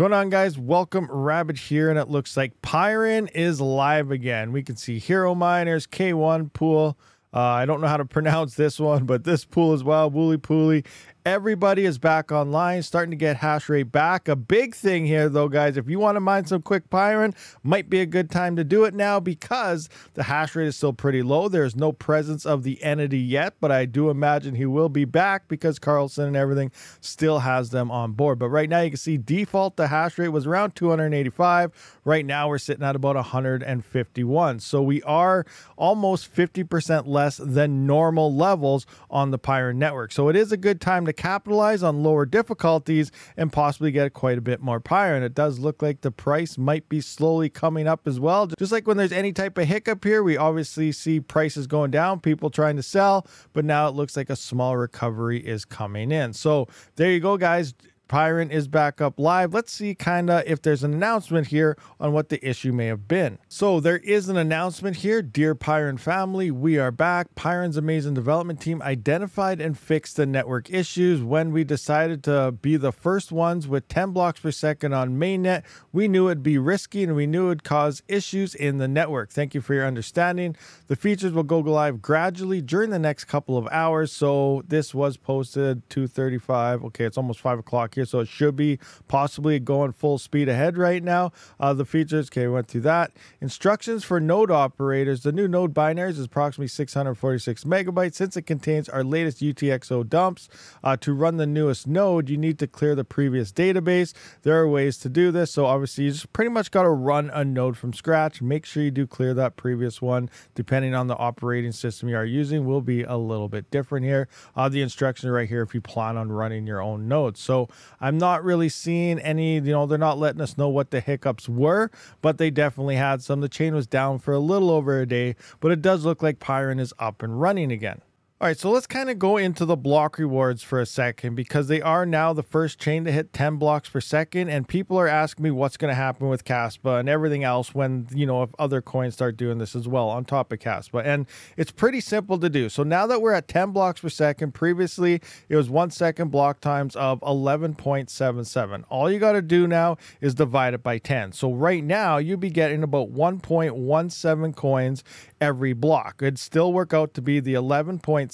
Going on, guys? Welcome, Rabid here, and it looks like PYRIN is live again. We can see Hero Miners, K1 pool. I don't know how to pronounce this one, but this pool as well, Wooly Pooly. Everybody is back online, starting to get hash rate back. A big thing here, though, guys, if you want to mine some quick PYRIN, might be a good time to do it now because the hash rate is still pretty low. There's no presence of the entity yet, but I do imagine he will be back because Carlson and everything still has them on board. But right now, you can see default, the hash rate was around 285. Right now, we're sitting at about 151. So we are almost 50% less than normal levels on the PYRIN network. So it is a good time to capitalize on lower difficulties and possibly get quite a bit more PYRIN. It does look like the price might be slowly coming up as well. Just like when there's any type of hiccup here, we obviously see prices going down, people trying to sell, but now it looks like a small recovery is coming in. So there you go, guys. PYRIN is back up live. Let's see kind of if there's an announcement here on what the issue may have been. So there is an announcement here. Dear PYRIN family, we are back. PYRIN's amazing development team identified and fixed the network issues when we decided to be the first ones with 10 blocks per second on mainnet. We knew it'd be risky and we knew it'd cause issues in the network. Thank you for your understanding. The features will go live gradually during the next couple of hours. So this was posted 2:35. Okay, it's almost 5 o'clock here. So it should be possibly going full speed ahead right now. The features, okay, we went through that. Instructions for node operators. The new node binaries is approximately 646 megabytes. Since it contains our latest UTXO dumps, to run the newest node, you need to clear the previous database. There are ways to do this. So obviously you just pretty much got to run a node from scratch. Make sure you do clear that previous one. Depending on the operating system you are using will be a little bit different here. The instructions right here if you plan on running your own nodes. So I'm not really seeing any, they're not letting us know what the hiccups were, but they definitely had some. The chain was down for a little over a day, but it does look like PYRIN is up and running again. All right, so let's kind of go into the block rewards for a second because they are now the first chain to hit 10 blocks per second, and people are asking me what's going to happen with Kaspa and everything else when, if other coins start doing this as well on top of Kaspa. And it's pretty simple to do. So now that we're at 10 blocks per second, previously it was 1 second block times of 11.77. All you got to do now is divide it by 10. So right now you'd be getting about 1.17 coins every block. It'd still work out to be the 11.77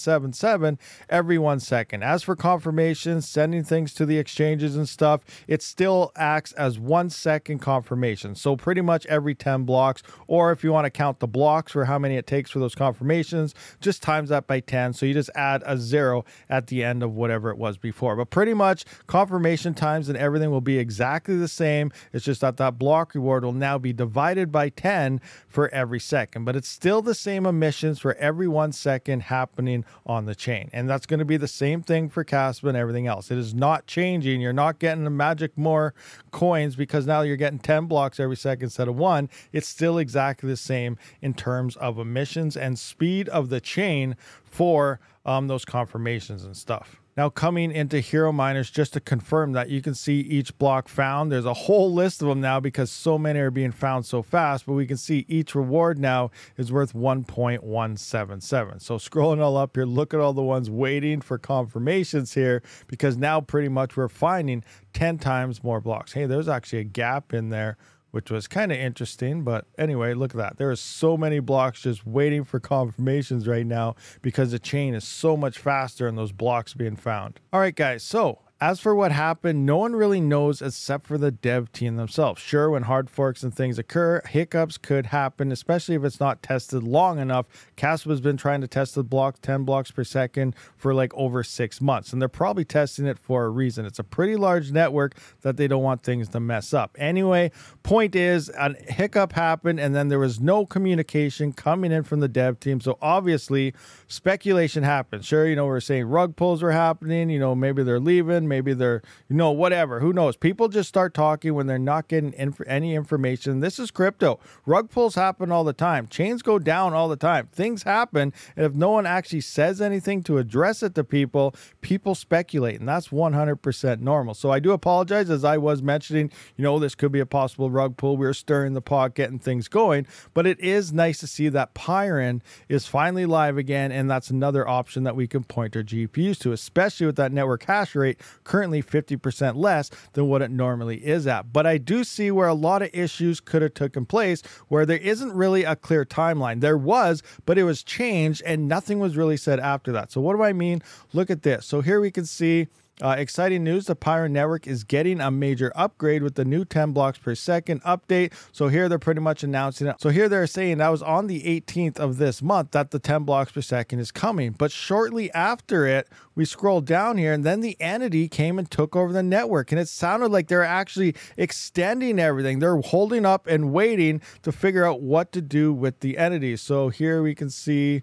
every 1 second. As for confirmation, sending things to the exchanges and stuff, it still acts as 1 second confirmation. So pretty much every 10 blocks, or if you want to count the blocks for how many it takes for those confirmations, just times that by 10. So you just add a 0 at the end of whatever it was before. But pretty much confirmation times and everything will be exactly the same. It's just that that block reward will now be divided by 10 for every second. But it's still the same emissions for every 1 second happening on the chain, and that's going to be the same thing for Kaspa and everything else. It is not changing. You're not getting the magic more coins because now you're getting 10 blocks every second instead of 1. It's still exactly the same in terms of emissions and speed of the chain for those confirmations and stuff. Now coming into Hero Miners, just to confirm that, you can see each block found. There's a whole list of them now because so many are being found so fast, but we can see each reward now is worth 1.177. So scrolling all up here, look at all the ones waiting for confirmations here because now pretty much we're finding 10 times more blocks. Hey, there's actually a gap in there, which was kind of interesting. But anyway, look at that. There are so many blocks just waiting for confirmations right now because the chain is so much faster and those blocks being found. All right, guys. So as for what happened, no one really knows except for the dev team themselves. Sure, when hard forks and things occur, hiccups could happen, especially if it's not tested long enough. Kaspa has been trying to test the block 10 blocks per second for like over 6 months, and they're probably testing it for a reason. It's a pretty large network that they don't want things to mess up. Anyway, point is, a hiccup happened, and then there was no communication coming in from the dev team. So obviously, speculation happened. Sure, we're saying rug pulls were happening. Maybe they're leaving. Maybe they're, whatever, who knows? People just start talking when they're not getting any information. This is crypto. Rug pulls happen all the time. Chains go down all the time. Things happen. And if no one actually says anything to address it to people, people speculate. And that's 100% normal. So I do apologize, as I was mentioning, this could be a possible rug pull. We're stirring the pot, getting things going. But it is nice to see that PYRIN is finally live again. And that's another option that we can point our GPUs to, especially with that network hash rate currently 50% less than what it normally is at. But I do see where a lot of issues could have taken place where there isn't really a clear timeline. There was, but it was changed and nothing was really said after that. So what do I mean? Look at this. So here we can see exciting news, the PYRIN network is getting a major upgrade with the new 10 blocks per second update. So here they're pretty much announcing it. So here they're saying that was on the 18th of this month that the 10 blocks per second is coming. But shortly after it, we scroll down here and then the entity came and took over the network. And it sounded like they're actually extending everything. They're holding up and waiting to figure out what to do with the entity. So here we can see,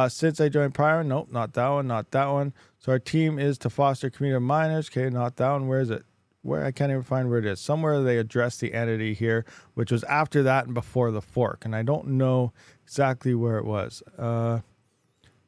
since I joined PYRIN, nope, not that one, not that one. So our team is to foster community of miners. Okay, not that one. Where is it? Where? I can't even find where it is. Somewhere they addressed the entity here, which was after that and before the fork. And I don't know exactly where it was.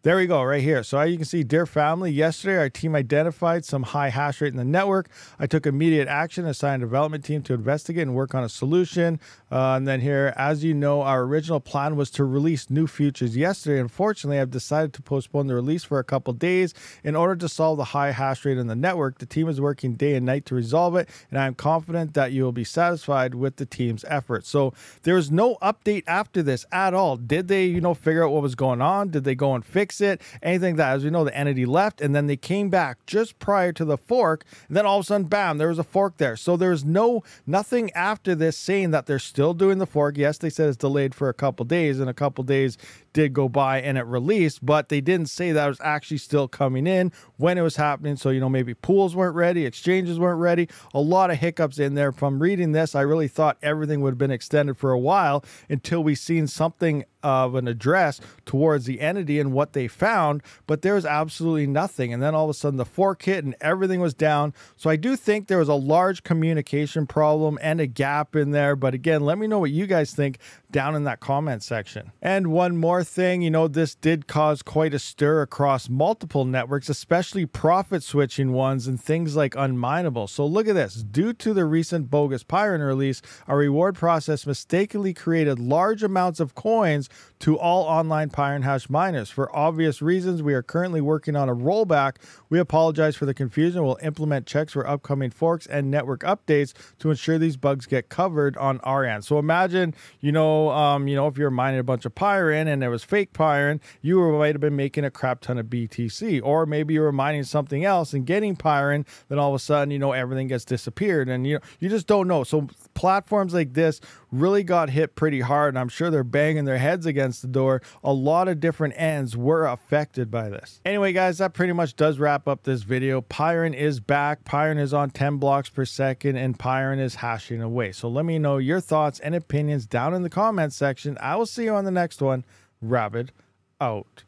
There we go, right here. So you can see, dear family, yesterday our team identified some high hash rate in the network. I took immediate action, assigned a development team to investigate and work on a solution. And then here, as you know, our original plan was to release new features yesterday. Unfortunately, I've decided to postpone the release for a couple days in order to solve the high hash rate in the network. The team is working day and night to resolve it, and I'm confident that you will be satisfied with the team's efforts. So there was no update after this at all. Did they, figure out what was going on? Did they go and fix it? Anything like that? As we know, the entity left and then they came back just prior to the fork, and then all of a sudden, bam, there was a fork there. So there's nothing after this saying that they're still doing the fork. Yes, they said it's delayed for a couple days, and a couple days did go by and it released, but they didn't say that it was actually still coming in when it was happening. So maybe pools weren't ready, exchanges weren't ready, a lot of hiccups in there. From reading this, I really thought everything would have been extended for a while until we seen something of an address towards the entity and what they found, but there was absolutely nothing. And then all of a sudden the fork hit and everything was down. So I do think there was a large communication problem and a gap in there. But again, let me know what you guys think down in that comment section. And one more thing, this did cause quite a stir across multiple networks, especially profit switching ones and things like unminable. So look at this. Due to the recent bogus PYRIN release, our reward process mistakenly created large amounts of coins to all online PYRIN hash miners. For obvious reasons, we are currently working on a rollback. We apologize for the confusion. We'll implement checks for upcoming forks and network updates to ensure these bugs get covered on our end. So imagine, if you're mining a bunch of PYRIN and there was fake PYRIN, you might have been making a crap ton of BTC, or maybe you were mining something else and getting PYRIN, then all of a sudden, everything gets disappeared, and you just don't know. So platforms like this really got hit pretty hard, and I'm sure they're banging their heads against the door. A lot of different ends were affected by this. Anyway, guys, that pretty much does wrap up this video. PYRIN is back. PYRIN is on 10 blocks per second, and PYRIN is hashing away. So let me know your thoughts and opinions down in the comments section. I will see you on the next one. Rabid out.